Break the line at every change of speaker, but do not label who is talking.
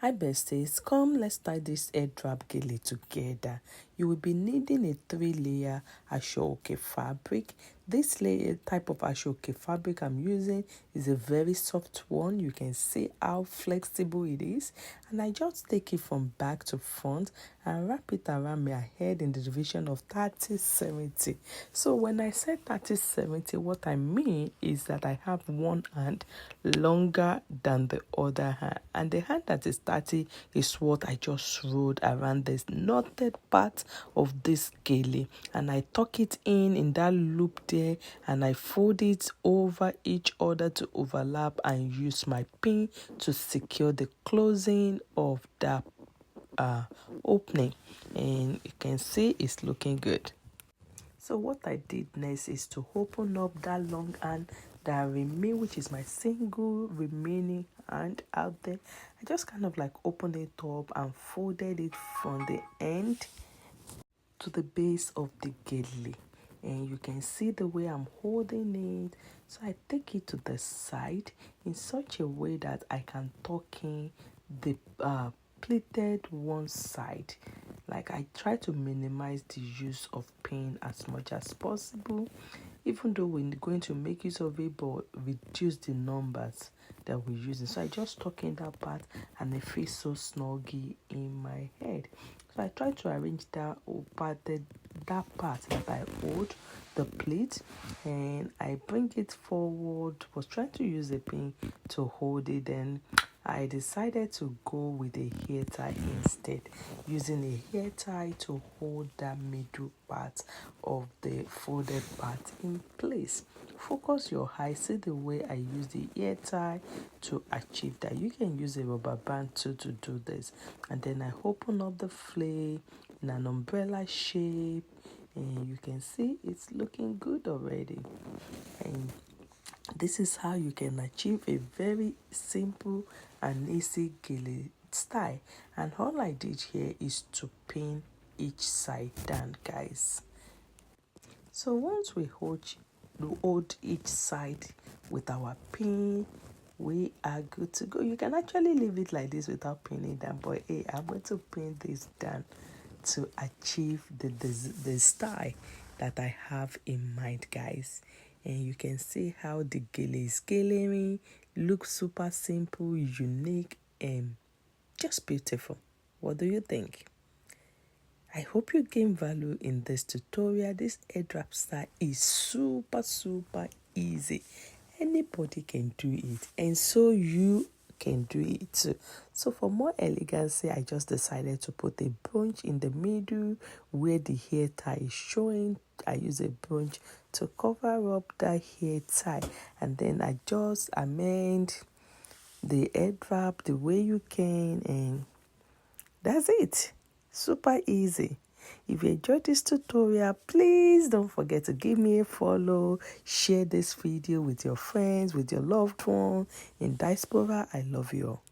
Hi besties, come let's tie this hair wrap gele together. You will be needing a 3-layer Aso-oke fabric. This layer type of Aso-oke fabric I'm using is a very soft one. You can see how flexible it is. And I just take it from back to front and wrap it around my head in the division of 30-70. So when I say 30-70, what I mean is that I have one hand longer than the other hand. And the hand that is 30 is what I just rolled around this knotted part of this gele, and I tuck it in that loop there, and I fold it over each other to overlap and use my pin to secure the closing of that opening, and you can see it's looking good. So what I did next is to open up that long hand that remain, which is my single remaining hand out there. I just kind of like opened it up and folded it from the end to the base of the gele, and you can see the way I'm holding it. So I take it to the side in such a way that I can tuck in the pleated one side. Like, I try to minimize the use of pin as much as possible, even though we're going to make use of it, but reduce the numbers that we're using. So I just tuck in that part, and it feels so snuggy in my head. So I try to arrange that part that I hold the plate, and I bring it forward. Was trying to use a pin to hold it, then I decided to go with a hair tie instead, using a hair tie to hold that middle part of the folded part in place. Focus your eye, see the way I use the hair tie to achieve that. You can use a rubber band too to do this. And then I open up the flame in an umbrella shape, and you can see it's looking good already. And this is how you can achieve a very simple and easy gele style. And all I did here is to pin each side down, guys. So once we hold each side with our pin, we are good to go. You can actually leave it like this without pinning down, but hey, I'm going to pin this down to achieve the style that I have in mind, guys. And you can see how the gele is gelering, looks super simple, unique, and just beautiful. What do you think? I hope you gain value in this tutorial. This hair wrap style is super easy. Anybody can do it, and so you can do it too. So for more elegancy, I just decided to put a bunch in the middle where the hair tie is showing. I use a bunch to cover up that hair tie, and then I just amend the hair wrap the way you can, and that's it. Super easy. If you enjoyed this tutorial, please don't forget to give me a follow, share this video with your friends, with your loved one in diaspora. I love you all.